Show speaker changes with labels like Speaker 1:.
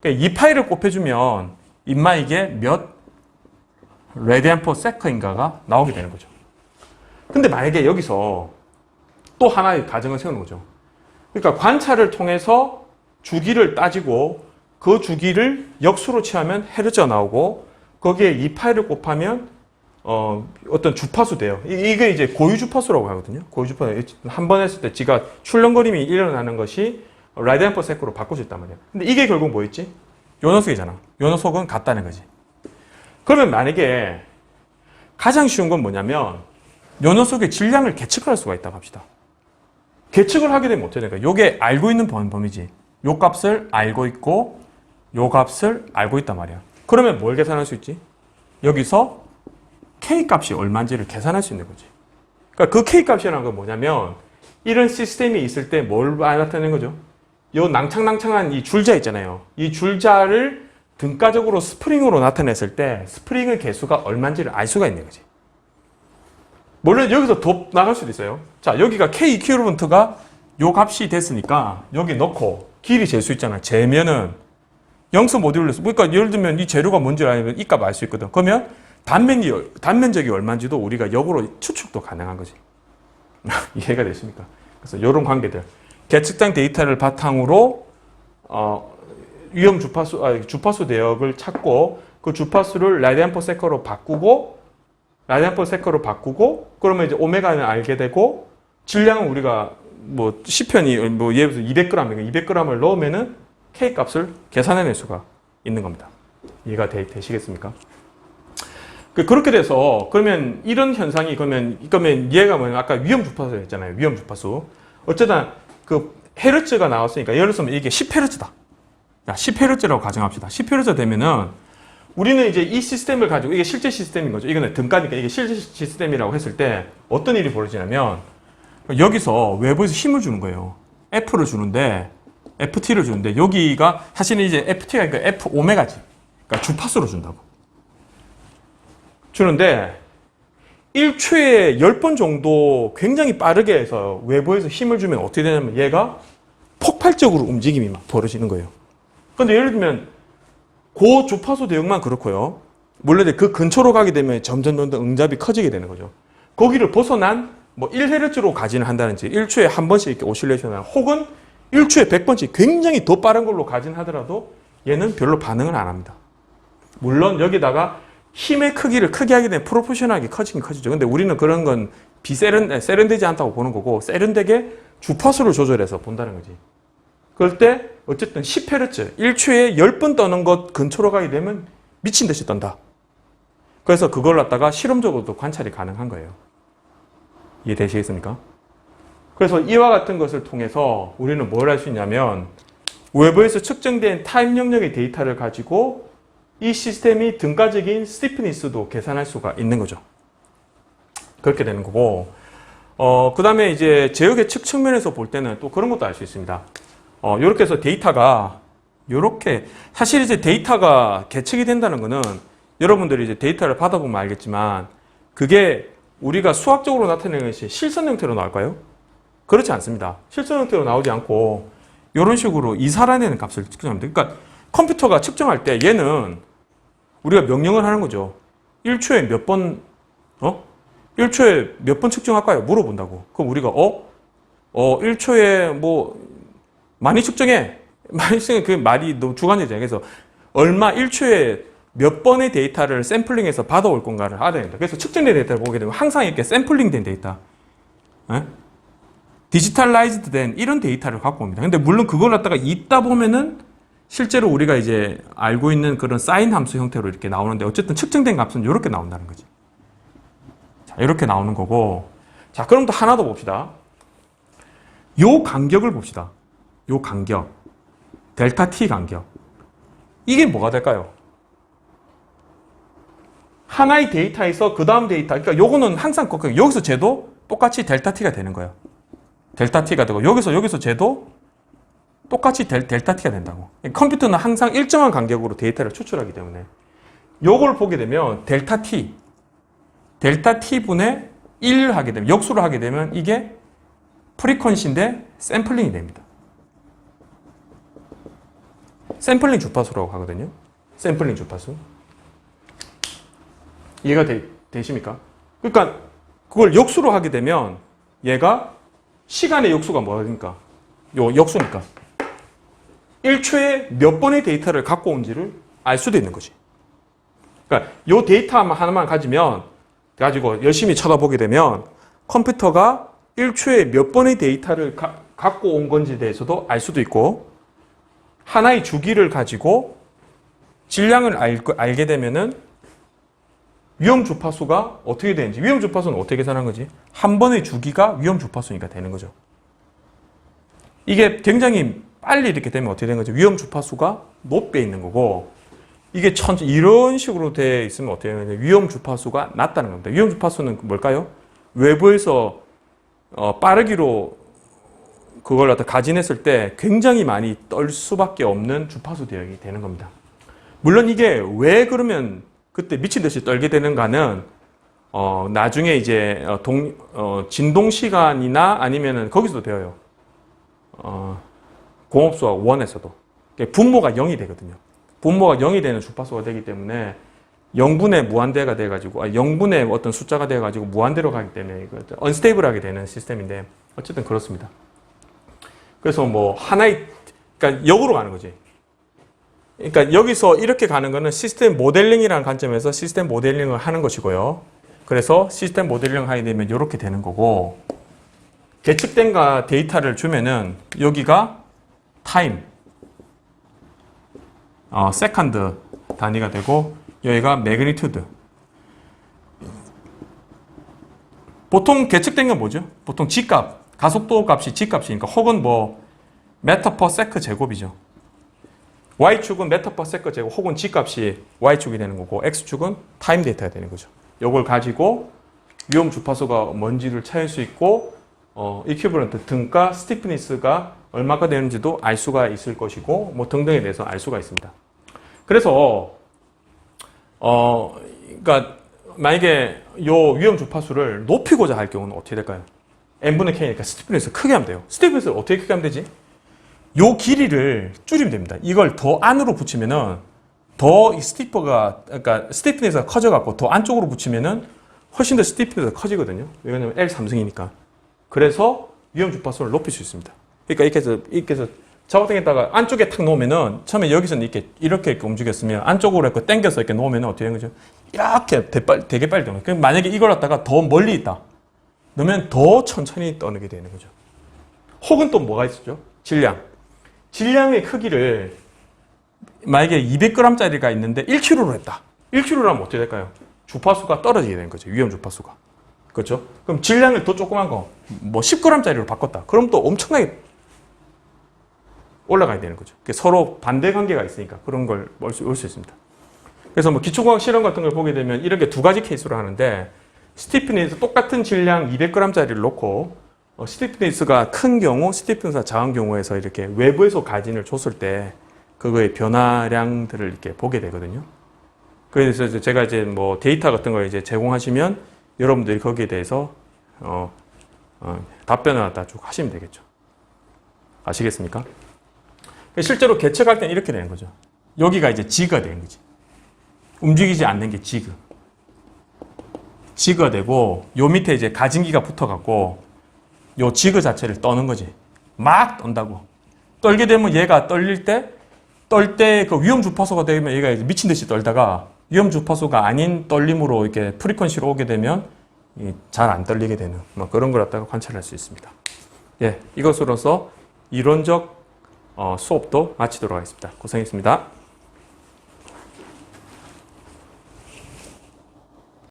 Speaker 1: 그러니까 이 파일을 곱해주면 임마 이게 몇 레디안 퍼 세컨인가가 나오게 되는 거죠. 근데 만약에 여기서 또 하나의 가정을 세우는 거죠. 그러니까 관찰을 통해서 주기를 따지고 그 주기를 역수로 취하면 헤르츠가 나오고 거기에 이 파일을 곱하면 어떤 주파수 돼요. 이게 이제 고유 주파수라고 하거든요. 고유 주파수. 한 번 했을 때 지가 출렁거림이 일어나는 것이 라디안 퍼 세컨으로 바꿀 수 있단 말이에요. 근데 이게 결국 뭐였지? 요 녀석이잖아. 요 녀석은 같다는 거지. 그러면 만약에 가장 쉬운 건 뭐냐면 요 녀석의 질량을 계측할 수가 있다고 합시다. 계측을 하게 되면 어떻게 될까요? 요게 알고 있는 범위지. 요 값을 알고 있고 요 값을 알고 있단 말이야. 그러면 뭘 계산할 수 있지? 여기서 K 값이 얼마인지를 계산할 수 있는 거지. 그러니까 그 K 값이라는 건 뭐냐면 이런 시스템이 있을 때 뭘 나타내는 거죠? 요 낭창낭창한 이 줄자 있잖아요. 이 줄자를 등가적으로 스프링으로 나타냈을 때 스프링의 개수가 얼마인지를 알 수가 있는 거지. 물론 여기서 더 나갈 수도 있어요. 자, 여기가 K 이퀴valent가 요 값이 됐으니까 여기 넣고 길이 잴 수 있잖아. 재면은 영수 모듈러스. 그러니까 예를 들면 이 재료가 뭔지 알면 이 값 알 수 있거든. 그러면 단면적이 얼마인지도 우리가 역으로 추측도 가능한 거지. 이해가 되십니까? 그래서 이런 관계들. 계측장 데이터를 바탕으로 위험 주파수 대역을 찾고 그 주파수를 라디안 퍼 세컨으로 바꾸고 그러면 이제 오메가는 알게 되고 질량은 우리가 뭐 시편이 뭐 예를 들어서 200g이니까 200g을 넣으면은 K 값을 계산해낼 수가 있는 겁니다. 이해가 되시겠습니까? 그렇게 돼서 그러면 이런 현상이 그러면 얘가 뭐냐면 아까 위험 주파수 했잖아요. 위험 주파수. 어쨌든 그 헤르츠가 나왔으니까 예를 들면 이게 10헤르츠다. 자, 10헤르츠라고 가정합시다. 10헤르츠 되면은 우리는 이제 이 시스템을 가지고 이게 실제 시스템인 거죠. 이거는 등가니까 이게 실제 시스템이라고 했을 때 어떤 일이 벌어지냐면 여기서 외부에서 힘을 주는 거예요. F를 주는데 FT를 주는데 여기가 사실은 이제 FT가 그러니까 F 오메가지. 그러니까 주파수로 준다고. 주는데 1초에 10번 정도 굉장히 빠르게 해서 외부에서 힘을 주면 어떻게 되냐면 얘가 폭발적으로 움직임이 막 벌어지는 거예요. 근데 예를 들면 고 주파수 대역만 그렇고요. 물론 그 근처로 가게 되면 점점 응잡이 커지게 되는 거죠. 거기를 벗어난 뭐 1헤르츠로 가지는 한다든지 1초에 한 번씩 이렇게 오실레이션을 혹은 1초에 100번씩 굉장히 더 빠른 걸로 가진 하더라도 얘는 별로 반응을 안 합니다. 물론 여기다가 힘의 크기를 크게 하게 되면 프로포셔널하게 커지긴 커지죠. 근데 우리는 그런 건 세련되지 않다고 보는 거고 세련되게 주파수를 조절해서 본다는 거지. 그럴 때 어쨌든 10헤르츠 1초에 10번 떠는 것 근처로 가게 되면 미친 듯이 떤다. 그래서 그걸 갖다가 실험적으로도 관찰이 가능한 거예요. 이해되시겠습니까? 그래서 이와 같은 것을 통해서 우리는 뭘 할 수 있냐면 외부에서 측정된 타임 영역의 데이터를 가지고 이 시스템이 등가적인 스티프니스도 계산할 수가 있는 거죠. 그렇게 되는 거고 그 다음에 이제 제역의 측 측면에서 볼 때는 또 그런 것도 알 수 있습니다. 이렇게 해서 데이터가 이렇게 사실 이제 데이터가 계측이 된다는 거는 여러분들이 이제 데이터를 받아보면 알겠지만 그게 우리가 수학적으로 나타내는 것이 실선 형태로 나올까요? 그렇지 않습니다. 실선 형태로 나오지 않고 이런 식으로 이사라는 값을 측정합니다. 그러니까 컴퓨터가 측정할 때 얘는 우리가 명령을 하는 거죠. 1초에 몇 번, 1초에 몇 번 측정할까요? 물어본다고. 그럼 우리가, 1초에 뭐, 많이 측정해. 많이 측정해. 그 말이 너무 주관적이잖아요. 그래서 얼마 1초에 몇 번의 데이터를 샘플링해서 받아올 건가를 알아야 된다. 그래서 측정된 데이터를 보게 되면 항상 이렇게 샘플링 된 데이터, 디지털라이즈드 된 이런 데이터를 갖고 옵니다. 근데 물론 그걸 갖다가 있다 보면은 실제로 우리가 이제 알고 있는 그런 사인 함수 형태로 이렇게 나오는데 어쨌든 측정된 값은 이렇게 나온다는 거지. 자, 이렇게 나오는 거고. 자, 그럼 또 하나 더 봅시다. 요 간격을 봅시다. 요 간격. 델타 T 간격. 이게 뭐가 될까요? 하나의 데이터에서 그 다음 데이터. 그러니까 요거는 항상 여기서 재도 똑같이 델타 T가 되는 거예요. 델타 T가 되고 여기서 재도 똑같이 델타 T가 된다고. 컴퓨터는 항상 일정한 간격으로 데이터를 추출하기 때문에 요걸 보게 되면 델타 T분의 1 하게 되면 역수를 하게 되면 이게 프리퀀시인데 샘플링이 됩니다. 샘플링 주파수라고 하거든요. 샘플링 주파수. 이해가 되십니까? 그러니까 그걸 역수로 하게 되면 얘가 시간의 역수가 뭐니까? 요 역수니까. 1초에 몇 번의 데이터를 갖고 온지를 알 수도 있는 거지. 그러니까 요 데이터 하나만 가지고 열심히 쳐다보게 되면 컴퓨터가 1초에 몇 번의 데이터를 갖고 온 건지에 대해서도 알 수도 있고, 하나의 주기를 가지고 질량을 알게 되면은 위험 주파수가 어떻게 되는지, 위험 주파수는 어떻게 계산한 거지? 한 번의 주기가 위험 주파수니까 되는 거죠. 이게 굉장히 빨리 이렇게 되면 어떻게 되는 거죠? 위험 주파수가 높게 있는 거고, 이게 이런 식으로 돼 있으면 어떻게 되는 거죠? 위험 주파수가 낮다는 겁니다. 위험 주파수는 뭘까요? 외부에서 빠르기로 그걸 갖다 가진했을 때 굉장히 많이 떨 수밖에 없는 주파수 대역이 되는 겁니다. 물론 이게 왜 그러면 그때 미친 듯이 떨게 되는가는 나중에 이제 진동 시간이나 아니면은 거기서도 배워요. 공업수학 1에서도 분모가 0이 되거든요. 분모가 0이 되는 주파수가 되기 때문에 0분의 무한대가 돼가지고 0분의 어떤 숫자가 돼가지고 무한대로 가기 때문에 언스테이블하게 되는 시스템인데 어쨌든 그렇습니다. 그래서 뭐 그러니까 역으로 가는 거지. 그러니까 여기서 이렇게 가는 거는 시스템 모델링이라는 관점에서 시스템 모델링을 하는 것이고요. 그래서 시스템 모델링을 하게 되면 이렇게 되는 거고, 계측된 데이터를 주면은 여기가 타임, 세컨드 단위가 되고, 여기가 매그니튜드. 보통 계측된 건 뭐죠? 보통 G값, 가속도 값이 G값이니까, 혹은 뭐 메터 퍼 세크 제곱이죠. Y축은 메터 퍼 세크 제곱 혹은 G값이 Y축이 되는 거고, X축은 타임 데이터가 되는 거죠. 이걸 가지고 위험 주파수가 뭔지를 찾을 수 있고, 이퀴버런트 등가 스티프니스가 얼마가 되는지도 알 수가 있을 것이고, 뭐 등등에 대해서 알 수가 있습니다. 그래서 그러니까 만약에 요 위험 주파수를 높이고자 할 경우는 어떻게 될까요? n분의 k니까 스티프니스 크게 하면 돼요. 스티프니스를 어떻게 크게 하면 되지? 요 길이를 줄이면 됩니다. 이걸 더 안으로 붙이면은 더 그러니까 스티프니스가 커져갖고 더 안쪽으로 붙이면은 훨씬 더 스티프니스가 커지거든요. 왜냐면 L 3승이니까. 그래서 위험 주파수를 높일 수 있습니다. 그러니까 이렇게 해서 잡아당겼다가 안쪽에 탁 놓으면은 처음에 여기서는 이렇게 움직였으면 안쪽으로 이렇게 당겨서 이렇게 놓으면은 어떻게 되는 거죠? 이렇게 되게 빨리 떠는 거예요. 그럼 만약에 이걸 갖다가 더 멀리 있다. 넣으면 더 천천히 떠는 게 되는 거죠. 혹은 또 뭐가 있었죠? 질량의 크기를 만약에 200g짜리가 있는데 1kg로 했다. 1kg로 하면 어떻게 될까요? 주파수가 떨어지게 되는 거죠. 위험 주파수가. 그렇죠? 그럼 질량을 더 조그만 거, 뭐 10g짜리로 바꿨다. 그럼 또 엄청나게 올라가야 되는 거죠. 서로 반대 관계가 있으니까 그런 걸 올 수 있습니다. 그래서 뭐 기초과학 실험 같은 걸 보게 되면 이렇게 두 가지 케이스로 하는데, 스티프니스 똑같은 질량 200g짜리를 놓고 스티프니스가 큰 경우, 스티프니스가 작은 경우에서 이렇게 외부에서 가진을 줬을 때 그거의 변화량들을 이렇게 보게 되거든요. 그래서 이제 제가 이제 뭐 데이터 같은 걸 이제 제공하시면 여러분들이 거기에 대해서 답변을 갖다 쭉 하시면 되겠죠. 아시겠습니까? 실제로 계측할 때는 이렇게 되는 거죠. 여기가 이제 G가 되는 거지. 움직이지 않는 게 G가 되고, 요 밑에 이제 가진기가 붙어갖고 요 지그 자체를 떠는 거지. 막 떤다고. 떨게 되면 얘가 떨 때 그 위험 주파수가 되면 얘가 이제 미친 듯이 떨다가 위험 주파수가 아닌 떨림으로 이렇게 프리퀀시로 오게 되면 잘 안 떨리게 되는 뭐 그런 걸 갖다가 관찰할 수 있습니다. 예, 이것으로서 이론적 수업도 마치도록 하겠습니다. 고생했습니다.